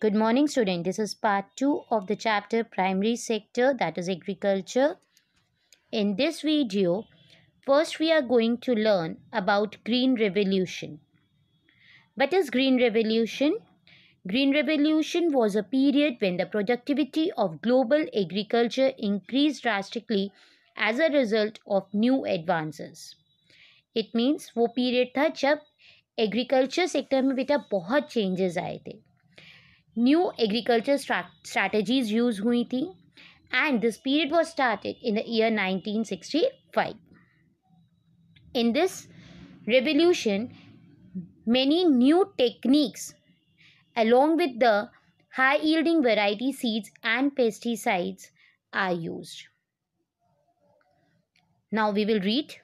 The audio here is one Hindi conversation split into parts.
Good morning, student. This is part 2 of the chapter Primary Sector, that is Agriculture. In this video, first we are going to learn about Green Revolution. What is Green Revolution? Green Revolution was a period when the productivity of global agriculture increased drastically as a result of new advances. It means वो period था जब agriculture sector में बेटा बहुत changes आए थे. New agriculture strategies used हुई थी and this period was started in the year 1965. In this revolution, many new techniques along with the high yielding variety seeds and pesticides are used. Now we will read.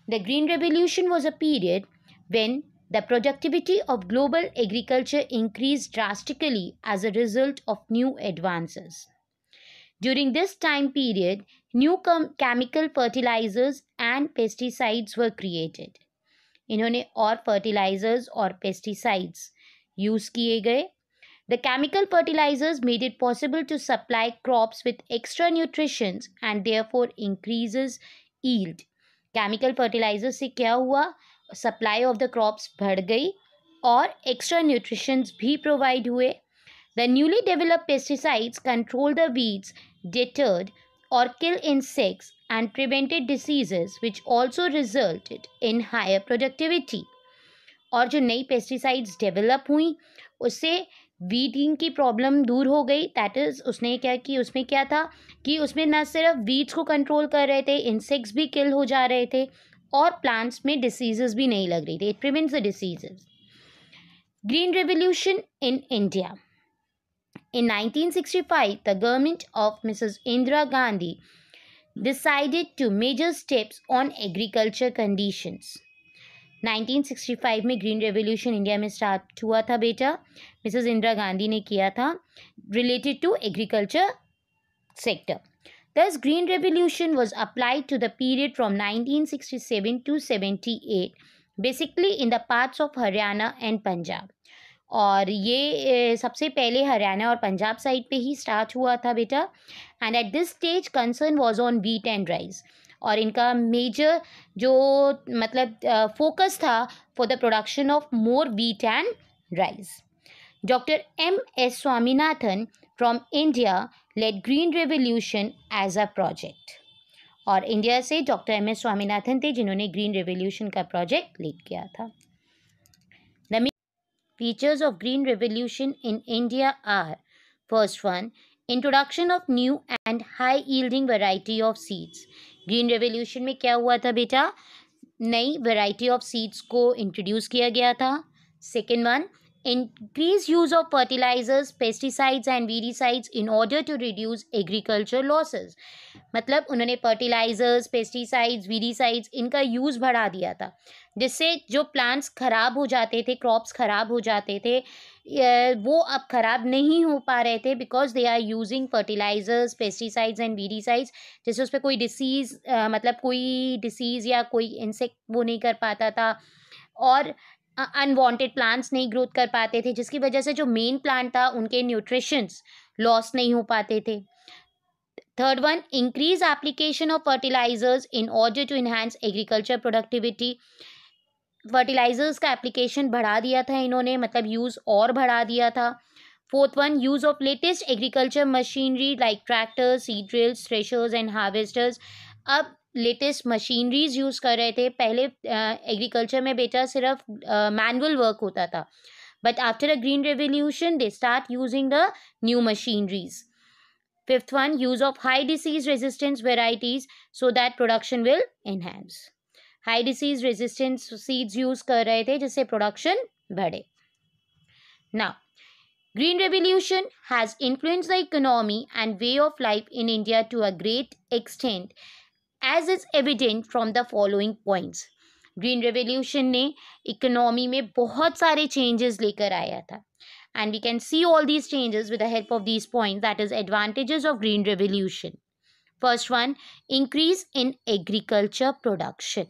The Green Revolution was a period when the productivity of global agriculture increased drastically as a result of new advances. During this time period, new chemical fertilizers and pesticides were created. इन्होंने और fertilizers और pesticides use किए गए. The chemical fertilizers made it possible to supply crops with extra nutrition and therefore increases yield. Chemical fertilizers से क्या हुआ? Supply of the crops बढ़ गई और extra nutritions भी provide हुए. The newly developed pesticides control the weeds, deterred or kill insects and prevented diseases, which also resulted in higher productivity. और जो नई पेस्टिसाइड्स डेवलप हुई उससे वीडिंग की प्रॉब्लम दूर हो गई. दैट इज़ उसने क्या कि उसमें क्या था कि उसमें न सिर्फ वीड्स को कंट्रोल कर रहे थे, इंसेक्ट्स भी किल हो जा रहे थे और प्लांट्स में डिसीजेस भी नहीं लग रही थी. It prevents the diseases. Green revolution in India. In 1965, the government of Mrs. Indira Gandhi decided to major steps on agriculture conditions. 1965 में ग्रीन रेवोल्यूशन इंडिया में स्टार्ट हुआ था बेटा. मिसेस इंदिरा गांधी ने किया था related to agriculture sector. Thus, Green Revolution was applied to the period from 1967 to 78, basically in the parts of Haryana and Punjab. और ये सबसे पहले हरियाणा और पंजाब साइड पे ही स्टार्ट हुआ था बेटा. And at this stage concern was on wheat and rice. और इनका मेजर जो मतलब फोकस था for the production of more wheat and rice. Doctor M.S. Swaminathan from India led green revolution as a project. और इंडिया से डॉक्टर M.S. स्वामीनाथन थे जिन्होंने ग्रीन रेवोल्यूशन का प्रोजेक्ट लीड किया था. Features of Green Revolution in India are: first one, introduction of new and high yielding variety of seeds. Green Revolution में क्या हुआ था बेटा? नई variety of seeds को introduce किया गया था. Second one, increase use of fertilizers, pesticides and weedicides in order to reduce agriculture losses. मतलब उन्होंने fertilizers, pesticides, weedicides इनका यूज़ बढ़ा दिया था जिससे जो प्लांट्स ख़राब हो जाते थे, क्रॉप्स ख़राब हो जाते थे, वो अब ख़राब नहीं हो पा रहे थे because they are using fertilisers, pesticides and weedicides. जैसे उस पर कोई डिसीज़ मतलब कोई डिसीज़ या कोई इंसेक्ट वो नहीं कर पाता था और अनवांटेड प्लांट्स नहीं ग्रोथ कर पाते थे जिसकी वजह से जो मेन प्लांट था उनके न्यूट्रिशंस लॉस नहीं हो पाते थे. Third one, increase application of fertilisers in order to enhance agriculture productivity. Fertilisers का एप्लीकेशन बढ़ा दिया था इन्होंने, मतलब यूज़ और बढ़ा दिया था. Fourth one, use of latest agriculture machinery like tractors, seed drills, threshers and harvesters. अब लेटेस्ट मशीनरीज यूज़ कर रहे थे. पहले एग्रीकल्चर में बेटा सिर्फ मैनुअल वर्क होता था but after a green revolution they start using the new machineries. Fifth one, use of high disease resistance varieties so that production will enhance. High disease resistance seeds use कर रहे थे जिससे प्रोडक्शन बढ़े. Now Green Revolution has influenced the economy and way of life in India to a great extent, as is evident from the following points. Green Revolution ने इकोनॉमी में बहुत सारे changes लेकर आया था and we can see all these changes with the help of these points, that is advantages of Green Revolution. First one, increase in agriculture production.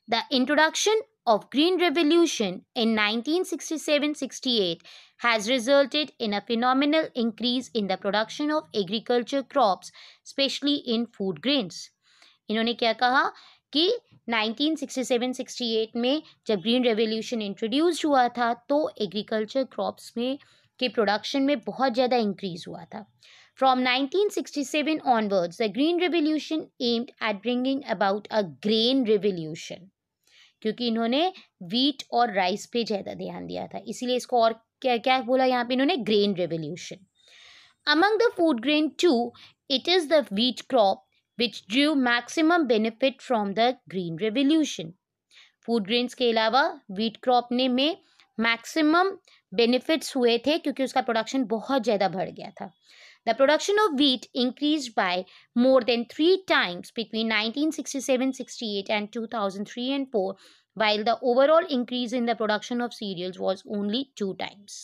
The introduction of Green Revolution in 1967-68 has resulted in a phenomenal increase in the production of agriculture crops, especially in food grains. इन्होंने क्या कहा कि 1967-68 में जब ग्रीन रेवोल्यूशन इंट्रोड्यूस हुआ था तो एग्रीकल्चर क्रॉप्स में के प्रोडक्शन में बहुत ज़्यादा इंक्रीज हुआ था. From 1967 onwards, the Green Revolution aimed at bringing about a grain revolution. क्योंकि इन्होंने वीट और राइस पे ज़्यादा ध्यान दिया था, इसीलिए इसको और क्या क्या बोला यहाँ पे इन्होंने, grain revolution. Among the food grain too, it is the wheat crop which drew maximum benefit from the Green Revolution. Food grains के अलावा वीट क्रॉप ने में मैक्सिमम बेनिफिट्स हुए थे क्योंकि उसका प्रोडक्शन बहुत ज़्यादा बढ़ गया था. The production of wheat increased by more than 3 times between 1967-68 and 2003 and 4, while the overall increase in the production of cereals was only 2 times.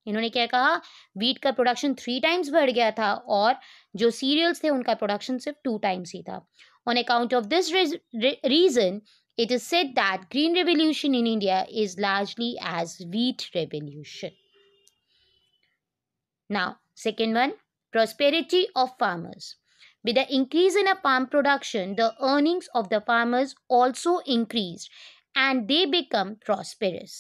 इन्होंने क्या कहा, वीट का प्रोडक्शन 3 टाइम्स बढ़ गया था और जो सीरियल्स थे उनका प्रोडक्शन सिर्फ 2 टाइम्स ही था. On account of this reason it is said that Green Revolution in India is largely as wheat revolution. Now, second one, prosperity of farmers. With the increase in a palm production, the earnings of the farmers also increased and they become prosperous.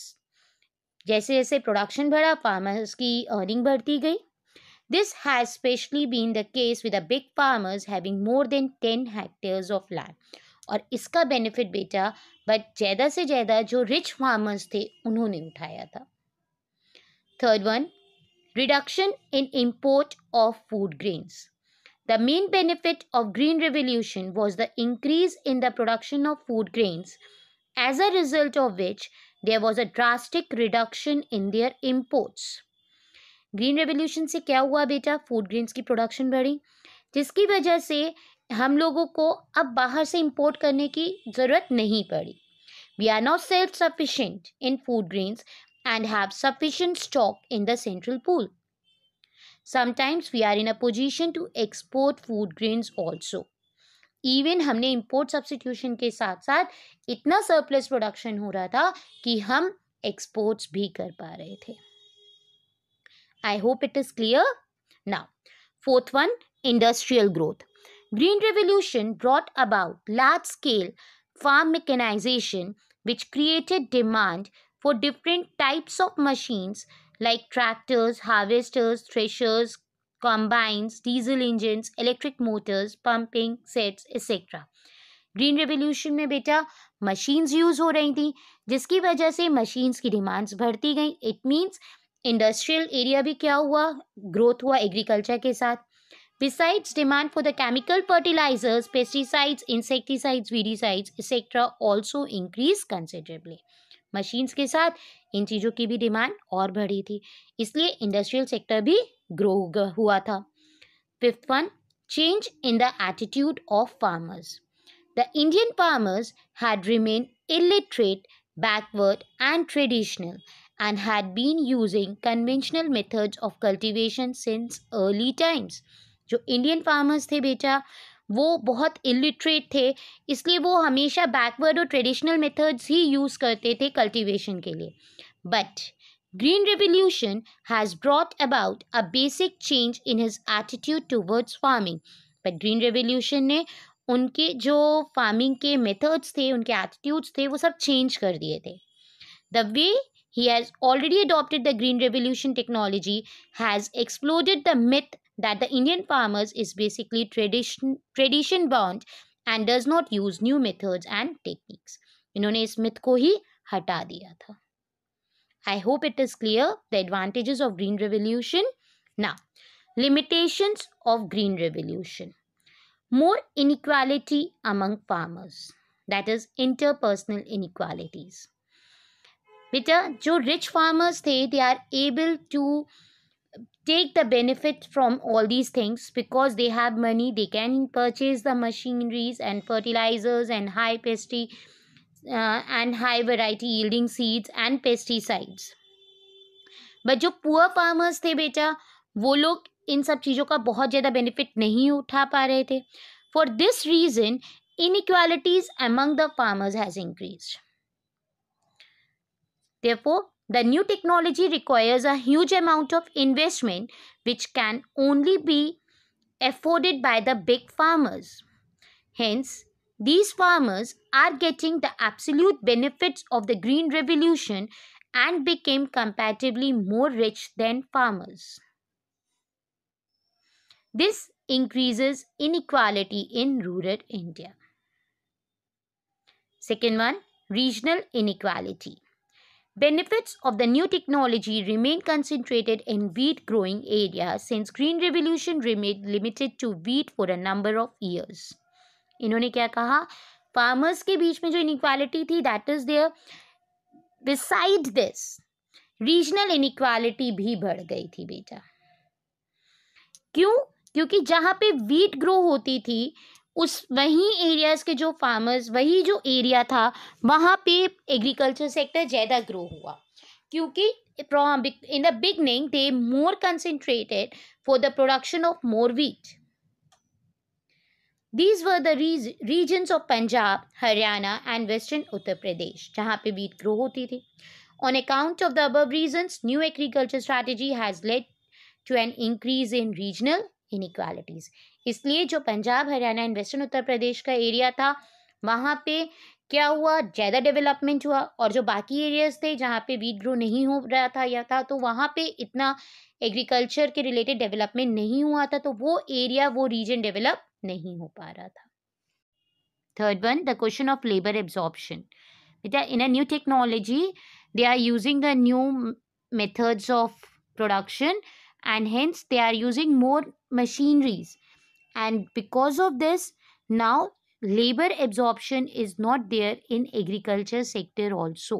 जैसे जैसे प्रोडक्शन बढ़ा, फार्मर्स की अर्निंग बढ़ती गई. This has especially been the case with the big farmers having more than 10 hectares of land. और इसका बेनिफिट बेटा बट ज़्यादा से ज़्यादा जो रिच फार्मर्स थे उन्होंने उठाया था. Third one, reduction in import of food grains. The main benefit of green revolution was the increase in the production of food grains, as a result of which there was a drastic reduction in their imports. Green revolution से क्या हुआ बेटा, फूड ग्रेन्स की प्रोडक्शन बढ़ी, जिसकी वजह से हम लोगों को अब बाहर से इंपोर्ट करने की ज़रूरत नहीं पड़ी. We are not self sufficient in food grains and have sufficient stock in the central pool. Sometimes we are in a position to export food grains also. Even हमने इंपोर्ट सब्स्टिट्यूशन के साथ साथ इतना सरप्लस प्रोडक्शन हो रहा था कि हम एक्सपोर्ट्स भी कर पा रहे थे. I hope it is clear. Now fourth one, industrial growth. Green Revolution brought about large-scale farm mechanization which created demand for different types of machines like tractors, harvesters, threshers, combines, diesel engines, electric motors, pumping sets, etc. Green Revolution में बेटा machines use हो रही थी जिसकी वजह से machines की demands बढ़ती गई. It means industrial area भी क्या हुआ, growth हुआ agriculture के साथ. Besides, demand for the chemical fertilizers, pesticides, insecticides, weedicides, etc. also increased considerably. Machines के साथ इन चीज़ों की भी डिमांड और बढ़ी थी, इसलिए इंडस्ट्रियल सेक्टर भी ग्रो हुआ था. Fifth one, change in the attitude of farmers. The Indian farmers had remain illiterate, backward and traditional and had been using conventional methods of cultivation since early times. जो इंडियन फार्मर्स थे बेटा वो बहुत इलिटरेट थे, इसलिए वो हमेशा बैकवर्ड और ट्रेडिशनल मेथड्स ही यूज़ करते थे कल्टीवेशन के लिए. But green revolution has brought about a basic change in his attitude towards farming. But green revolution ने उनके जो फार्मिंग के मेथड्स थे, उनके एटीट्यूड्स थे, वो सब चेंज कर दिए थे. The way he has already adopted the green revolution technology has exploded the myth that the Indian farmers is basically tradition bound and does not use new methods and techniques. इन्होंने इस myth को ही हटा दिया था. I hope it is clear the advantages of green revolution. Now, limitations of green revolution. More inequality among farmers, that is interpersonal inequalities. बेटा जो रिच फार्मर्स थे they are able to take the benefit from all these things because they have money. They can purchase the machineries and fertilizers and high variety yielding seeds and pesticides. But जो poor farmers थे बेटा वो लोग इन सब चीज़ों का बहुत ज़्यादा बेनिफिट नहीं उठा पा रहे थे. For this reason inequalities among the farmers has increased. Therefore, the new technology requires a huge amount of investment which can only be afforded by the big farmers. Hence, these farmers are getting the absolute benefits of the green revolution and became comparatively more rich than farmers. This increases inequality in rural India. Second one, regional inequality. Benefits of the new technology remain concentrated in wheat growing areas since green revolution remained limited to wheat for a number of years. इन्होंने क्या कहा, फार्मर्स के बीच में जो इनइक्वालिटी थी that is there, beside this regional inequality भी बढ़ गई थी बेटा. क्यों? क्योंकि जहाँ पे वीट ग्रो होती थी उस वही एरियाज के जो फार्मर्स, वही जो एरिया था वहाँ पे एग्रीकल्चर सेक्टर ज़्यादा ग्रो हुआ, क्योंकि in the beginning they more concentrated for the production of more wheat. These were the regions of Punjab, Haryana and Western Uttar Pradesh जहाँ पे wheat grow होती थी. On account of the above reasons, new agriculture strategy has led to an increase in regional inequalities. इसलिए जो पंजाब, हरियाणा एंड वेस्टर्न उत्तर प्रदेश का एरिया था वहाँ पे क्या हुआ, ज़्यादा डेवलपमेंट हुआ, और जो बाकी एरियाज थे जहाँ पे वीट ग्रो नहीं हो रहा था या था तो वहाँ पे इतना एग्रीकल्चर के रिलेटेड डेवलपमेंट नहीं हुआ था, तो वो एरिया, वो रीजन डेवलप नहीं हो पा रहा था. Third one, the question of labour absorption. बेटा, in a new technology they are using the new methods of production and hence they are using more machineries, and because of this now labor absorption is not there in agriculture sector also.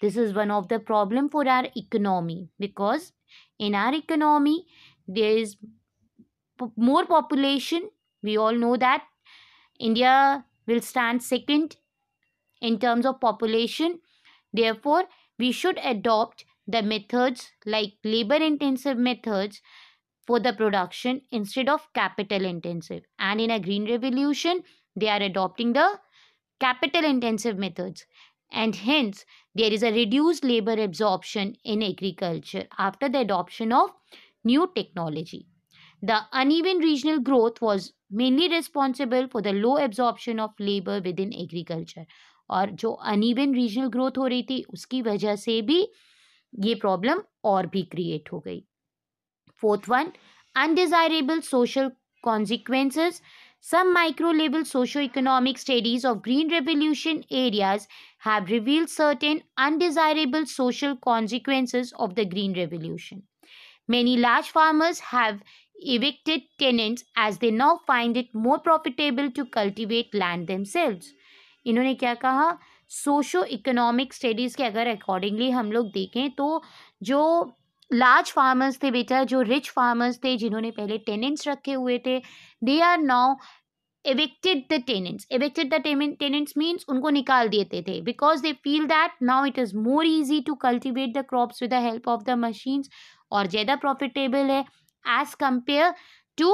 This is one of the problem for our economy, because in our economy there is more population. We all know that India will stand second in terms of population. Therefore, we should adopt the methods like labor intensive methods for the production instead of capital intensive. And in a green revolution, they are adopting the capital intensive methods. And hence, there is a reduced labor absorption in agriculture after the adoption of new technology. The uneven regional growth was mainly responsible for the low absorption of labor within agriculture. और जो अनइवन रीजनल ग्रोथ हो रही थी उसकी वजह से भी ये प्रॉब्लम और भी क्रिएट हो गई. Fourth one, undesirable social consequences. Some micro level socio economic studies of green revolution areas have revealed certain undesirable social consequences of the green revolution. Many large farmers have evicted tenants as they now find it more profitable to cultivate land themselves. इन्होंने क्या कहा, सोशो इकोनॉमिक स्टडीज़ के अगर अकॉर्डिंगली हम लोग देखें तो जो लार्ज फार्मर्स थे बेटा, जो रिच फार्मर्स थे जिन्होंने पहले टेनेंट्स रखे हुए थे, they are now evicted the tenants. Evicted the tenants means उनको निकाल देते थे because they feel that now it is more easy to cultivate the crops with the help of the machines और ज़्यादा profitable है as compare to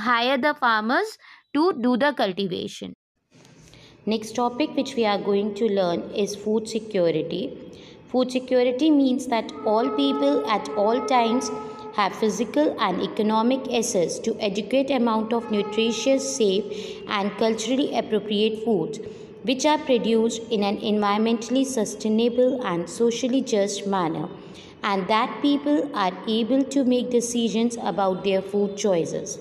hire the farmers to do the cultivation. Next topic which we are going to learn is food security. Food security means that all people at all times have physical and economic access to adequate amount of nutritious, safe and culturally appropriate foods which are produced in an environmentally sustainable and socially just manner, and that people are able to make decisions about their food choices.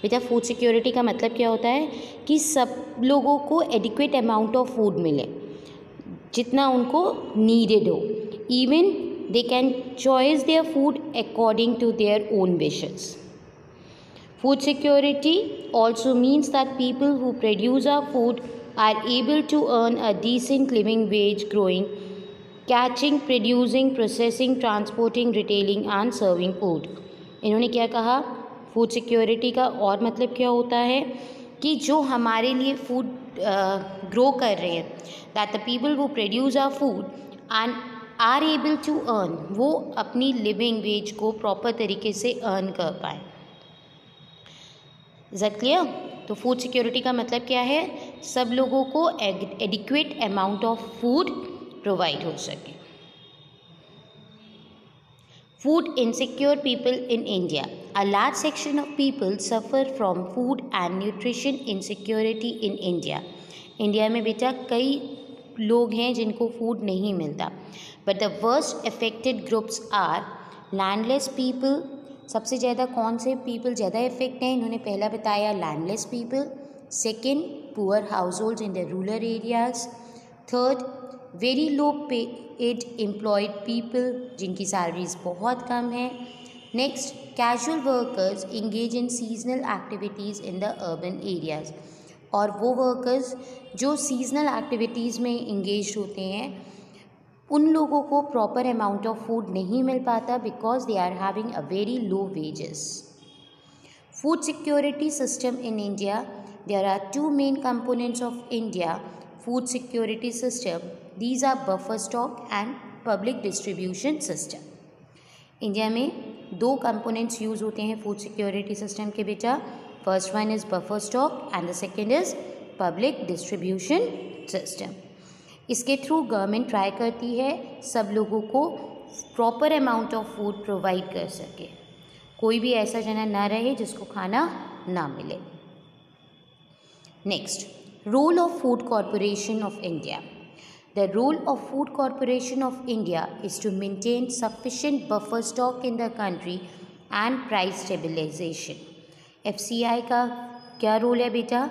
बेटा, फूड सिक्योरिटी का मतलब क्या होता है कि सब लोगों को एडिक्वेट अमाउंट ऑफ फूड मिले जितना उनको नीडेड हो. Even they can choose their food according to their own wishes. Food security also means that people who produce our food are able to earn a decent living wage growing, catching, producing, processing, transporting, retailing and serving food. इन्होंने क्या कहा, फूड सिक्योरिटी का और मतलब क्या होता है कि जो हमारे लिए फूड ग्रो कर रहे हैं, that the people who produce our food and are able to earn, वो अपनी लिविंग वेज को प्रॉपर तरीके से अर्न कर पाए. Is that clear? तो फूड सिक्योरिटी का मतलब क्या है, सब लोगों को adequate amount of food provide हो सके। Food insecure people in India. A large section of people suffer from food and nutrition insecurity in India. India में बेटा कई लोग हैं जिनको फूड नहीं मिलता. But the worst affected groups are landless people. सबसे ज़्यादा कौन से people ज़्यादा इफेक्ट हैं? इन्होंने पहला बताया landless people. Second, poor households in the rural areas. Third, very low paid employed people जिनकी सैलरीज बहुत कम है. Next, casual workers engage in seasonal activities in the urban areas. और वो वर्कर्स जो सीजनल एक्टिविटीज़ में इंगेज होते हैं उन लोगों को प्रॉपर अमाउंट ऑफ फूड नहीं मिल पाता because they are having a very low wages. Food security system in India. There are two main components of India food security system. These are buffer stock and public distribution system. India में दो कंपोनेंट्स यूज़ होते हैं फूड सिक्योरिटी सिस्टम के बेटा. First one is buffer stock and the second is public distribution system. इसके थ्रू गवर्नमेंट ट्राई करती है सब लोगों को proper amount of food provide कर सके. कोई भी ऐसा जना ना रहे जिसको खाना ना मिले. Next, Role of Food Corporation of India. The role of Food Corporation of India is to maintain sufficient buffer stock in the country and price stabilization. FCI का क्या रोल है बेटा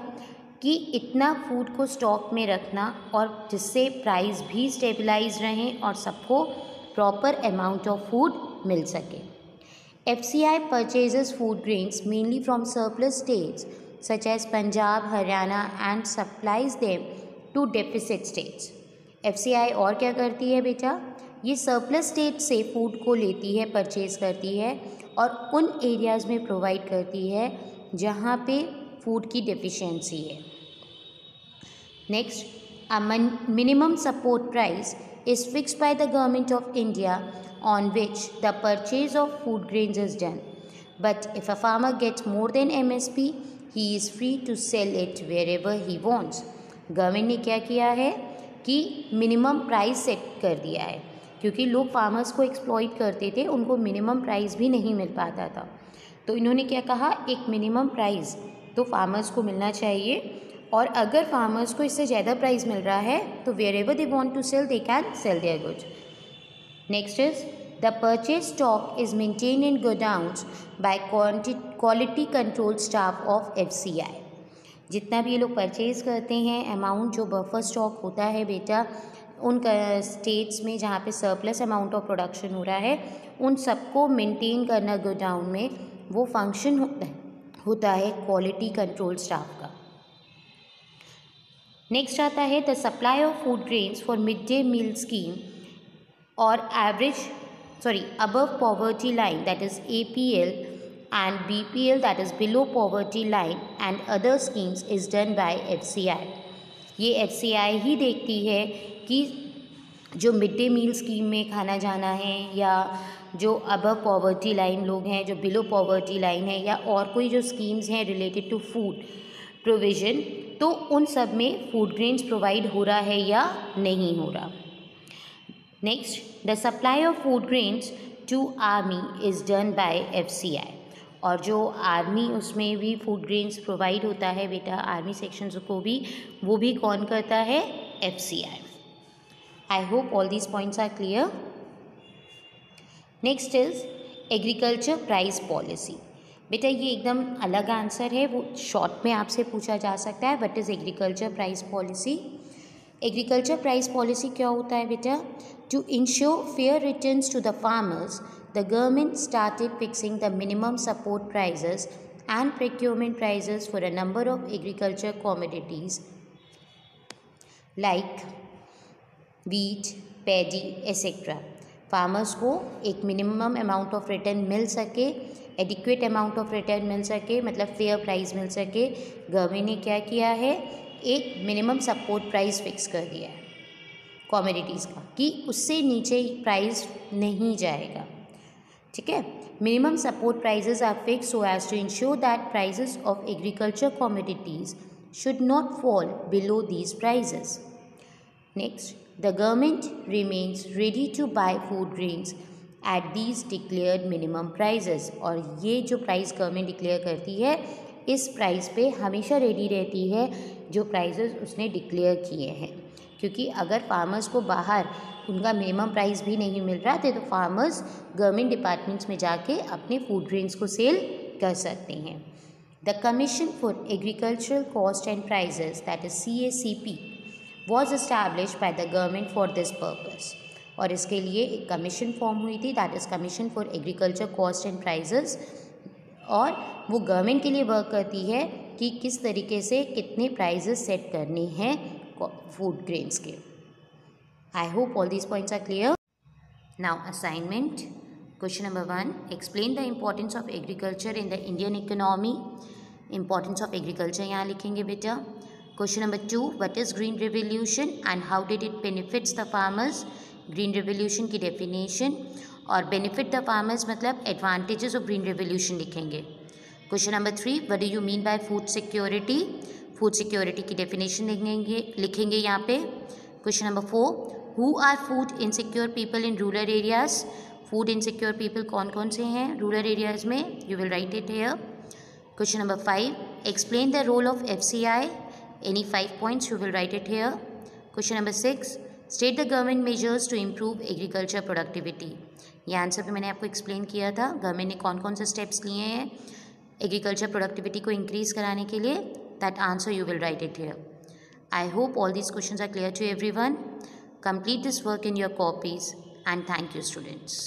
कि इतना फूड को स्टॉक में रखना और जिससे प्राइस भी स्टेबलाइज रहें और सबको प्रॉपर अमाउंट ऑफ फूड मिल सके. FCI purchases food grains mainly from surplus states such as Punjab, Haryana and supplies them to deficit states. FCI और क्या करती है बेटा? ये surplus state से फूड को लेती है, परचेज करती है और उन एरियाज़ में प्रोवाइड करती है जहाँ पे फूड की डेफिशिएंसी है. Next, a minimum support price is fixed by the government of India on which the purchase of food grains is done. But if a farmer gets more than MSP, he is free to sell it wherever he wants. Government ने क्या किया है कि मिनिमम प्राइस सेट कर दिया है क्योंकि लोग फार्मर्स को एक्सप्लॉइट करते थे, उनको मिनिमम प्राइस भी नहीं मिल पाता था. तो इन्होंने क्या कहा, एक मिनिमम प्राइस तो फार्मर्स को मिलना चाहिए और अगर फार्मर्स को इससे ज़्यादा प्राइस मिल रहा है तो wherever they want to sell they can sell their goods. Next is the purchase stock is maintained in godowns by quality control staff of FCI. जितना भी ये लोग परचेज़ करते हैं अमाउंट जो बफर स्टॉक होता है बेटा उन स्टेट्स में जहाँ पे सरप्लस अमाउंट ऑफ प्रोडक्शन हो रहा है उन सबको मेंटेन करना गोडाउन में वो फंक्शन होता है क्वालिटी कंट्रोल स्टाफ का. नेक्स्ट आता है the supply of food grains for mid day meal scheme और above poverty line that is APL and BPL that is below poverty line and other schemes is done by FCI. ये FCI ही देखती है कि जो मिड डे मील स्कीम में खाना जाना है या जो अबव पॉवर्टी लाइन लोग हैं जो बिलो पॉवर्टी लाइन है या और कोई जो स्कीम्स हैं रिलेटेड टू फूड प्रोविज़न तो उन सब में फूड ग्रेन्स प्रोवाइड हो रहा है या नहीं हो रहा. Next, the supply of food grains to army is done by FCI. और जो आर्मी उसमें भी फूड ग्रेन्स प्रोवाइड होता है बेटा आर्मी सेक्शंस को भी वो भी कौन करता है FCI. I hope all these points are clear. Next is agriculture price policy. बेटा ये एकदम अलग आंसर है, वो शॉर्ट में आपसे पूछा जा सकता है. What is agriculture price policy? Agriculture price policy क्या होता है बेटा? To ensure fair returns to the farmers the government started fixing the minimum support prices and procurement prices for a number of agriculture commodities like wheat, paddy etcetera. Farmers को एक मिनिमम अमाउंट ऑफ रिटर्न मिल सके, एडिक्वेट अमाउंट ऑफ रिटर्न मिल सके, मतलब फेयर प्राइस मिल सके. गवर्नमेंट ने क्या किया है, एक मिनिमम सपोर्ट प्राइस फिक्स कर दिया है कॉमोडिटीज़ का कि उससे नीचे प्राइस नहीं जाएगा. ठीक है, minimum support prices are fix so as to ensure that prices of agriculture commodities should not fall below these prices. Next, The government remains ready to buy food grains at these declared minimum prices. और ये जो प्राइस गवर्नमेंट डिक्लेयर करती है, इस प्राइस पे हमेशा रेडी रहती है जो प्राइसेस उसने डिक्लेयर किए हैं, क्योंकि अगर फार्मर्स को बाहर उनका मिनिमम प्राइस भी नहीं मिल रहा थे तो फार्मर्स गवर्नमेंट डिपार्टमेंट्स में जाके अपने फूड ग्रेन्स को सेल कर सकते हैं. The commission for agricultural cost and prices, that is CACP, was established by the government for this purpose. और इसके लिए एक कमीशन फॉर्म हुई थी, that is commission for agriculture cost and prices, और वो गवर्नमेंट के लिए वर्क करती है कि किस तरीके से कितने प्राइजेस सेट करने हैं फूड ग्रेन्स के. I hope all these points are clear. Now assignment. Question number 1, explain the importance of agriculture in the Indian economy. Importance of agriculture यहाँ लिखेंगे बेटा. Question number 2, what is green revolution and how did it benefits the farmers. Green revolution की डेफिनेशन, और बेनिफिट द फार्मर्स मतलब एडवांटेजेस ऑफ ग्रीन रेवोल्यूशन लिखेंगे. Question number 3, what do you mean by food security. Food security की डेफिनेशन लिखेंगे यहाँ पे. Question number 4, who are food insecure people in rural areas. Food insecure people कौन कौन से हैं रूरल एरियाज में, you will write it here. Question number 5, explain the role of FCI. Any 5 points, you will write it here. Question number 6, state the government measures to improve agriculture productivity. ये आंसर पे मैंने आपको एक्सप्लेन किया था गवर्नमेंट ने कौन कौन से स्टेप्स लिए हैं एग्रीकल्चर प्रोडक्टिविटी को इंक्रीज कराने के लिए. That answer you will write it here. I hope all these questions are clear to everyone. Complete this work in your copies and thank you students.